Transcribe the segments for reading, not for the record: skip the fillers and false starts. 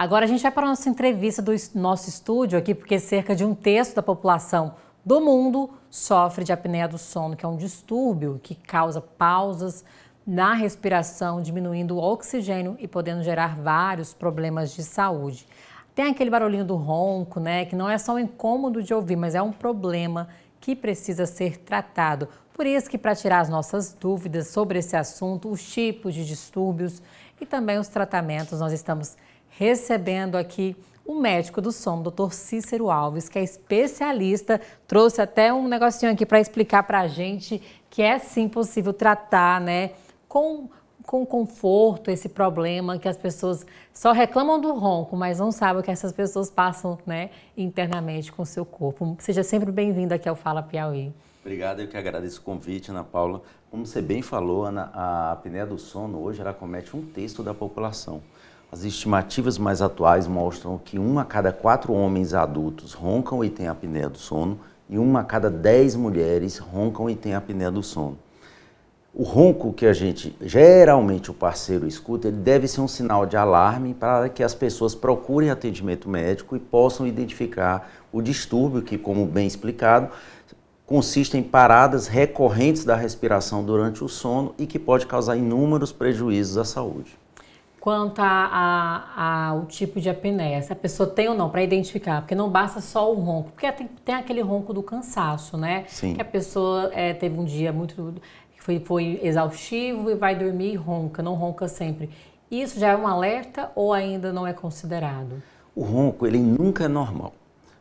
Agora a gente vai para a nossa entrevista do nosso estúdio aqui, porque cerca de um terço da população do mundo sofre de apneia do sono, que é um distúrbio que causa pausas na respiração, diminuindo o oxigênio e podendo gerar vários problemas de saúde. Tem aquele barulhinho do ronco, né, que não é só um incômodo de ouvir, mas é um problema que precisa ser tratado. Por isso que, para tirar as nossas dúvidas sobre esse assunto, os tipos de distúrbios e também os tratamentos, nós estamos recebendo aqui o médico do sono, Dr. Cícero Alves, que é especialista, trouxe até um negocinho aqui para explicar para a gente que é sim possível tratar, né, com conforto esse problema, que as pessoas só reclamam do ronco, mas não sabem o que essas pessoas passam, né, internamente com o seu corpo. Seja sempre bem-vindo aqui ao Fala Piauí. Obrigado, eu que agradeço o convite, Ana Paula. Como você bem falou, Ana, a apneia do sono hoje ela comete um terço da população. As estimativas mais atuais mostram que 1 a cada 4 homens adultos roncam e têm apneia do sono e 1 a cada 10 mulheres roncam e têm apneia do sono. O ronco que a gente, geralmente o parceiro escuta, ele deve ser um sinal de alarme para que as pessoas procurem atendimento médico e possam identificar o distúrbio que, como bem explicado, consiste em paradas recorrentes da respiração durante o sono e que pode causar inúmeros prejuízos à saúde. Quanto ao tipo de apneia, se a pessoa tem ou não, para identificar, porque não basta só o ronco, porque tem aquele ronco do cansaço, né? Sim. Que a pessoa teve um dia muito, foi exaustivo e vai dormir e ronca, não ronca sempre. Isso já é um alerta ou ainda não é considerado? O ronco, ele nunca é normal.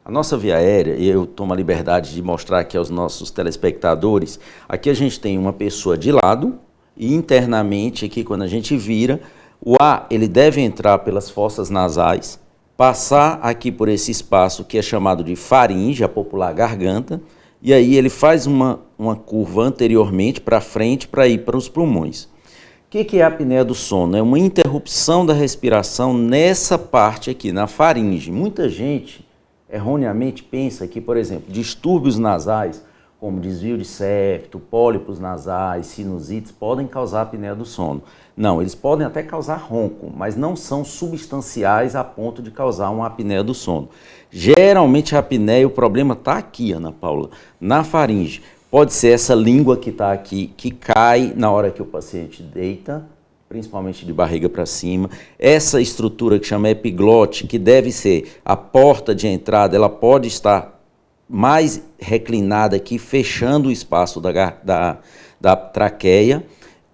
A nossa via aérea, e eu tomo a liberdade de mostrar aqui aos nossos telespectadores, aqui a gente tem uma pessoa de lado e internamente aqui quando a gente vira, o ar ele deve entrar pelas fossas nasais, passar aqui por esse espaço que é chamado de faringe, a popular garganta, e aí ele faz uma curva anteriormente para frente para ir para os pulmões. O que é a apneia do sono? É uma interrupção da respiração nessa parte aqui, na faringe. Muita gente erroneamente pensa que, por exemplo, distúrbios nasais, como desvio de septo, pólipos nasais, sinusites, podem causar apneia do sono. Não, eles podem até causar ronco, mas não são substanciais a ponto de causar uma apneia do sono. Geralmente a apneia, o problema está aqui, Ana Paula, na faringe. Pode ser essa língua que está aqui, que cai na hora que o paciente deita, principalmente de barriga para cima. Essa estrutura que chama epiglote, que deve ser a porta de entrada, ela pode estar mais reclinada aqui, fechando o espaço da traqueia,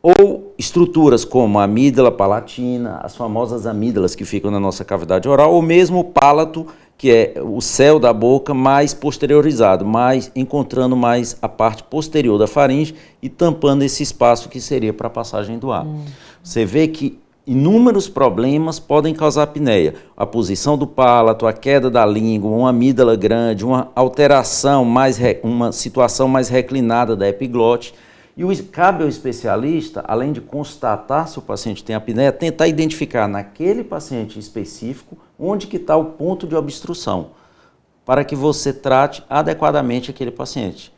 ou estruturas como a amígdala palatina, as famosas amígdalas que ficam na nossa cavidade oral, ou mesmo o pálato, que é o céu da boca mais posteriorizado, encontrando mais a parte posterior da faringe e tampando esse espaço que seria para a passagem do ar. Você vê que inúmeros problemas podem causar apneia. A posição do pálato, a queda da língua, uma amígdala grande, uma alteração, uma situação mais reclinada da epiglote. E cabe ao especialista, além de constatar se o paciente tem apneia, tentar identificar naquele paciente específico onde que está o ponto de obstrução, para que você trate adequadamente aquele paciente.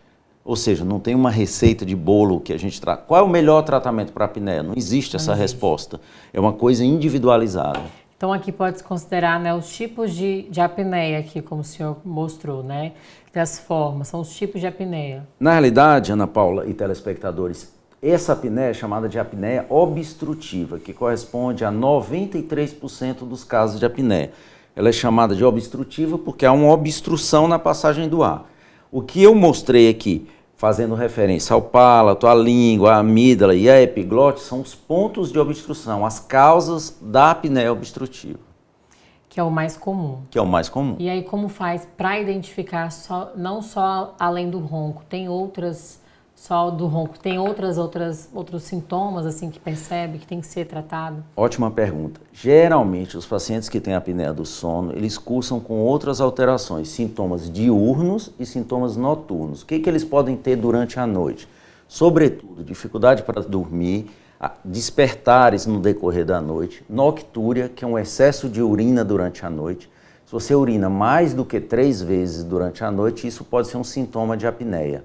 Ou seja, não tem uma receita de bolo que a gente trata. Qual é o melhor tratamento para a apneia? Não existe essa resposta. É uma coisa individualizada. Então aqui pode-se considerar, né, os tipos de apneia aqui, como o senhor mostrou, né? Das formas, são os tipos de apneia. Na realidade, Ana Paula e telespectadores, essa apneia é chamada de apneia obstrutiva, que corresponde a 93% dos casos de apneia. Ela é chamada de obstrutiva porque há uma obstrução na passagem do ar. O que eu mostrei aqui, fazendo referência ao pálato, à língua, à amígdala e à epiglote, são os pontos de obstrução, as causas da apneia obstrutiva. Que é o mais comum. Que é o mais comum. E aí como faz para identificar não só além do ronco, tem outros sintomas assim que percebe que tem que ser tratado? Ótima pergunta. Geralmente os pacientes que têm apneia do sono, eles cursam com outras alterações, sintomas diurnos e sintomas noturnos. O que eles podem ter durante a noite? Sobretudo, dificuldade para dormir, despertares no decorrer da noite, noctúria, que é um excesso de urina durante a noite. Se você urina mais do que 3 vezes durante a noite, isso pode ser um sintoma de apneia.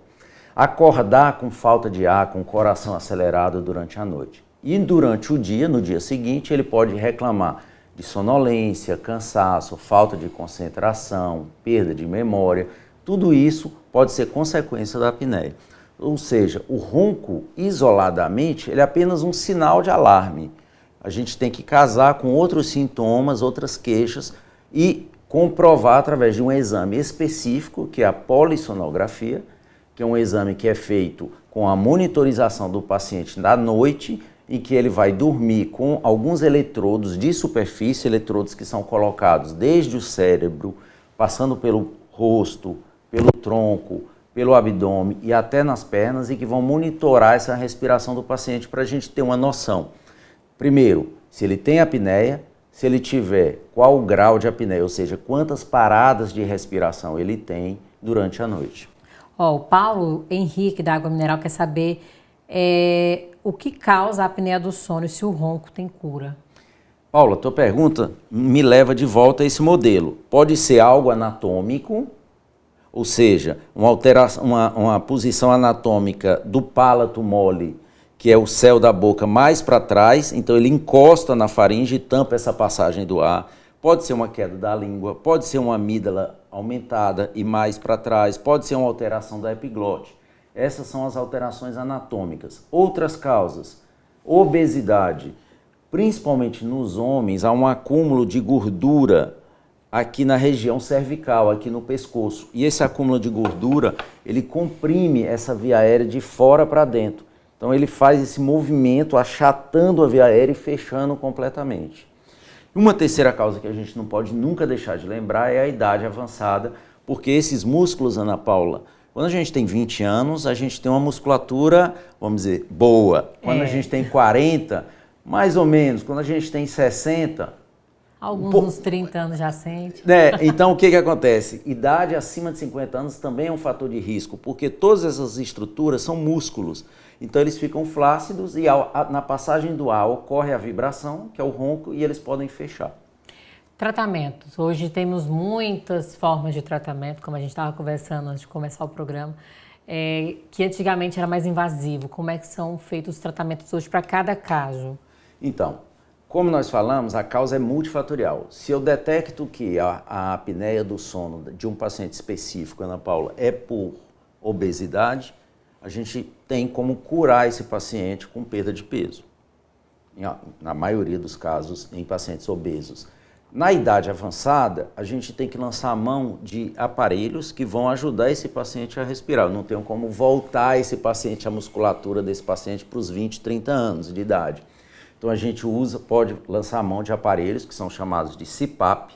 Acordar com falta de ar, com o coração acelerado durante a noite. E durante o dia, no dia seguinte, ele pode reclamar de sonolência, cansaço, falta de concentração, perda de memória, tudo isso pode ser consequência da apneia. Ou seja, o ronco isoladamente, ele é apenas um sinal de alarme. A gente tem que casar com outros sintomas, outras queixas e comprovar através de um exame específico, que é a polissonografia, que é um exame que é feito com a monitorização do paciente na noite, em que ele vai dormir com alguns eletrodos de superfície, eletrodos que são colocados desde o cérebro, passando pelo rosto, pelo tronco, pelo abdômen e até nas pernas, e que vão monitorar essa respiração do paciente para a gente ter uma noção. Primeiro, se ele tem apneia, se ele tiver, qual o grau de apneia, ou seja, quantas paradas de respiração ele tem durante a noite. O Paulo Henrique da Água Mineral quer saber o que causa a apneia do sono e se o ronco tem cura. Paula, tua pergunta me leva de volta a esse modelo. Pode ser algo anatômico, ou seja, uma alteração, uma posição anatômica do palato mole, que é o céu da boca mais para trás, então ele encosta na faringe e tampa essa passagem do ar. Pode ser uma queda da língua, pode ser uma amígdala aumentada e mais para trás, pode ser uma alteração da epiglote. Essas são as alterações anatômicas. Outras causas, obesidade, principalmente nos homens, há um acúmulo de gordura aqui na região cervical, aqui no pescoço. E esse acúmulo de gordura, ele comprime essa via aérea de fora para dentro. Então ele faz esse movimento achatando a via aérea e fechando completamente. Uma terceira causa que a gente não pode nunca deixar de lembrar é a idade avançada, porque esses músculos, Ana Paula, quando a gente tem 20 anos, a gente tem uma musculatura, vamos dizer, boa. Quando a gente tem 40, mais ou menos. Quando a gente tem 60... Alguns uns 30 anos já sente. Então, o que acontece? Idade acima de 50 anos também é um fator de risco, porque todas essas estruturas são músculos. Então, eles ficam flácidos e na passagem do ar ocorre a vibração, que é o ronco, e eles podem fechar. Tratamentos. Hoje temos muitas formas de tratamento, como a gente estava conversando antes de começar o programa, que antigamente era mais invasivo. Como é que são feitos os tratamentos hoje para cada caso? Então, como nós falamos, a causa é multifatorial. Se eu detecto que a apneia do sono de um paciente específico, Ana Paula, é por obesidade, a gente tem como curar esse paciente com perda de peso. Na maioria dos casos, em pacientes obesos. Na idade avançada, a gente tem que lançar a mão de aparelhos que vão ajudar esse paciente a respirar. Eu não tenho como voltar esse paciente, a musculatura desse paciente para os 20, 30 anos de idade. Então a gente pode lançar a mão de aparelhos que são chamados de CPAP,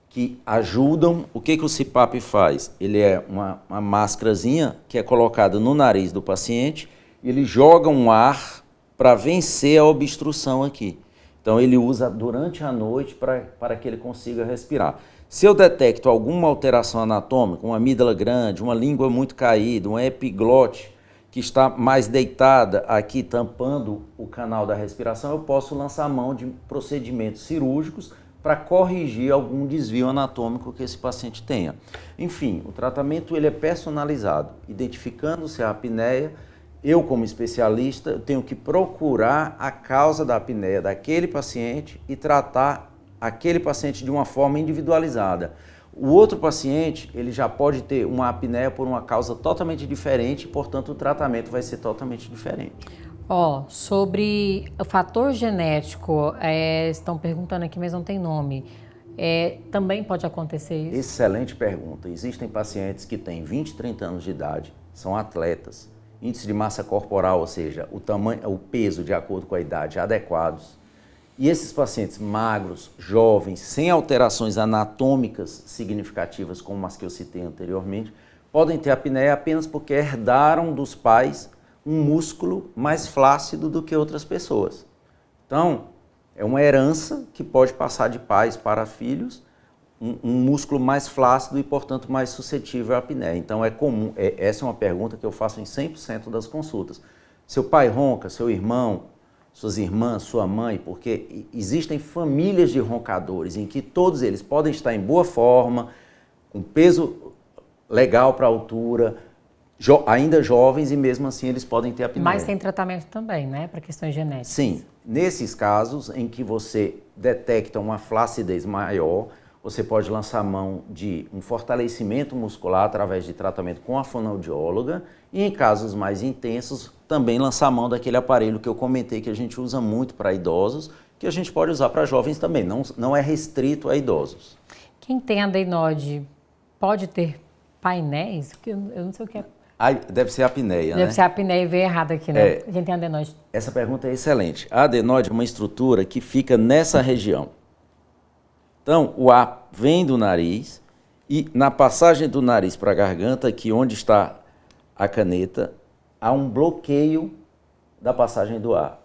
que ajudam. O que o CPAP faz? Ele é uma máscarazinha que é colocada no nariz do paciente e ele joga um ar para vencer a obstrução aqui. Então ele usa durante a noite para que ele consiga respirar. Se eu detecto alguma alteração anatômica, uma amígdala grande, uma língua muito caída, uma epiglote que está mais deitada aqui tampando o canal da respiração, eu posso lançar a mão de procedimentos cirúrgicos para corrigir algum desvio anatômico que esse paciente tenha. Enfim, o tratamento ele é personalizado, identificando-se a apneia. Eu, como especialista, tenho que procurar a causa da apneia daquele paciente e tratar aquele paciente de uma forma individualizada. O outro paciente, ele já pode ter uma apneia por uma causa totalmente diferente, portanto, o tratamento vai ser totalmente diferente. Sobre o fator genético, estão perguntando aqui, mas não tem nome. Também pode acontecer isso? Excelente pergunta. Existem pacientes que têm 20, 30 anos de idade, são atletas, índice de massa corporal, ou seja, o peso de acordo com a idade adequados. E esses pacientes magros, jovens, sem alterações anatômicas significativas, como as que eu citei anteriormente, podem ter apneia apenas porque herdaram dos pais um músculo mais flácido do que outras pessoas. Então, é uma herança que pode passar de pais para filhos, um músculo mais flácido e, portanto, mais suscetível à apneia. Então, é comum, essa é uma pergunta que eu faço em 100% das consultas. Seu pai ronca, seu irmão, suas irmãs, sua mãe, porque existem famílias de roncadores em que todos eles podem estar em boa forma, com peso legal para a altura, ainda jovens, e mesmo assim eles podem ter apneia. Mas tem tratamento também, né, para questões genéticas? Sim, Nesses casos em que você detecta uma flacidez maior, você pode lançar mão de um fortalecimento muscular através de tratamento com a fonoaudióloga e em casos mais intensos também lançar mão daquele aparelho que eu comentei que a gente usa muito para idosos, que a gente pode usar para jovens também, não é restrito a idosos. Quem tem adenoide pode ter painéis? Eu não sei o que é. Deve ser a apneia, né? Deve ser a apneia, veio errado aqui, né? Quem tem adenoide. Essa pergunta é excelente. A adenoide é uma estrutura que fica nessa região. Então, o ar vem do nariz e na passagem do nariz para a garganta, aqui onde está a caneta, há um bloqueio da passagem do ar.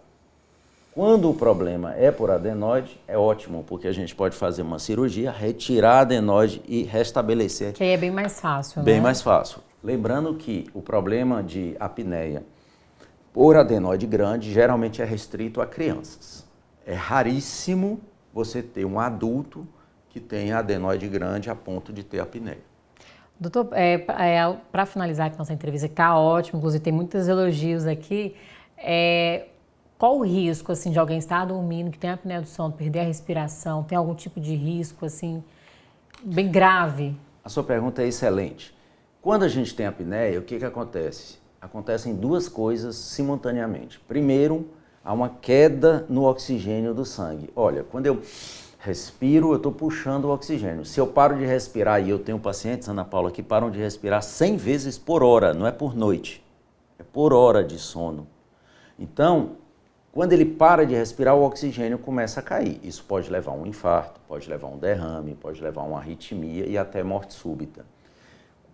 Quando o problema é por adenoide, é ótimo, porque a gente pode fazer uma cirurgia, retirar a adenoide e restabelecer. Que aí é bem mais fácil, Bem né? mais fácil. Lembrando que o problema de apneia por adenoide grande geralmente é restrito a crianças. É raríssimo você ter um adulto que tenha adenoide grande a ponto de ter apneia. Doutor, para finalizar aqui nossa entrevista, que está ótimo, inclusive tem muitos elogios aqui, qual o risco assim, de alguém estar dormindo, que tem apneia do sono, perder a respiração, tem algum tipo de risco assim, bem grave? A sua pergunta é excelente. Quando a gente tem apneia, o que acontece? Acontecem duas coisas simultaneamente. Primeiro, há uma queda no oxigênio do sangue. Olha, quando eu respiro, eu estou puxando o oxigênio. Se eu paro de respirar, e eu tenho pacientes, Ana Paula, que param de respirar 100 vezes por hora, não é por noite, é por hora de sono. Então, quando ele para de respirar, o oxigênio começa a cair. Isso pode levar a um infarto, pode levar a um derrame, pode levar a uma arritmia e até morte súbita.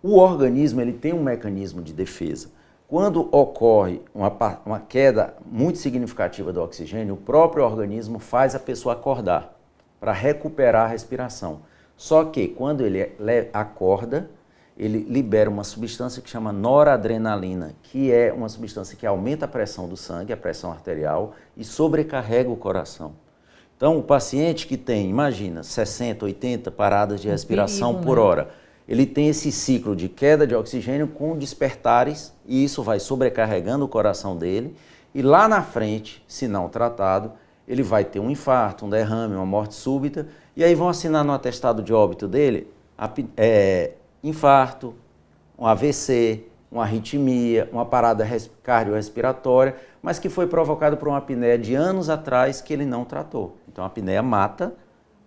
O organismo ele tem um mecanismo de defesa. Quando ocorre uma queda muito significativa do oxigênio, o próprio organismo faz a pessoa acordar para recuperar a respiração. Só que quando ele acorda, ele libera uma substância que chama noradrenalina, que é uma substância que aumenta a pressão do sangue, a pressão arterial, e sobrecarrega o coração. Então, o paciente que tem, imagina, 60, 80 paradas de respiração por hora, ele tem esse ciclo de queda de oxigênio com despertares, e isso vai sobrecarregando o coração dele, e lá na frente, se não tratado, ele vai ter um infarto, um derrame, uma morte súbita, e aí vão assinar no atestado de óbito dele infarto, um AVC, uma arritmia, uma parada cardiorrespiratória, mas que foi provocado por uma apneia de anos atrás que ele não tratou. Então a apneia mata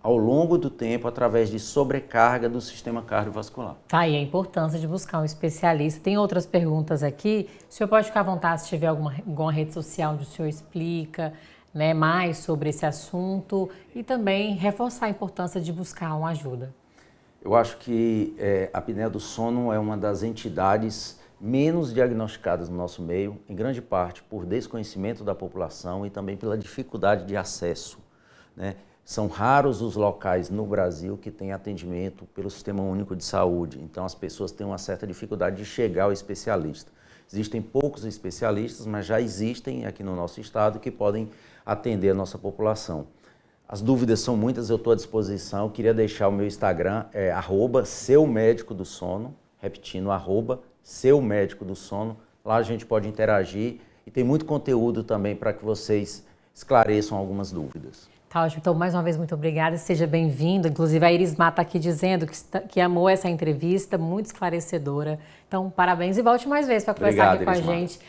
ao longo do tempo através de sobrecarga do sistema cardiovascular. Tá aí a importância de buscar um especialista. Tem outras perguntas aqui. O senhor pode ficar à vontade se tiver alguma rede social onde o senhor explica, né, mais sobre esse assunto e também reforçar a importância de buscar uma ajuda. Eu acho que a apneia do sono é uma das entidades menos diagnosticadas no nosso meio, em grande parte por desconhecimento da população e também pela dificuldade de acesso, né? São raros os locais no Brasil que têm atendimento pelo Sistema Único de Saúde, então as pessoas têm uma certa dificuldade de chegar ao especialista. Existem poucos especialistas, mas já existem aqui no nosso estado que podem atender a nossa população. As dúvidas são muitas, eu estou à disposição. Eu queria deixar o meu Instagram, @SeuMédicoDoSono, repetindo, @SeuMédicoDoSono. Lá a gente pode interagir e tem muito conteúdo também para que vocês esclareçam algumas dúvidas. Tá ótimo, então mais uma vez muito obrigada e seja bem-vindo. Inclusive a Iris Má está aqui dizendo que amou essa entrevista, muito esclarecedora. Então parabéns e volte mais vezes para conversar aqui com a gente.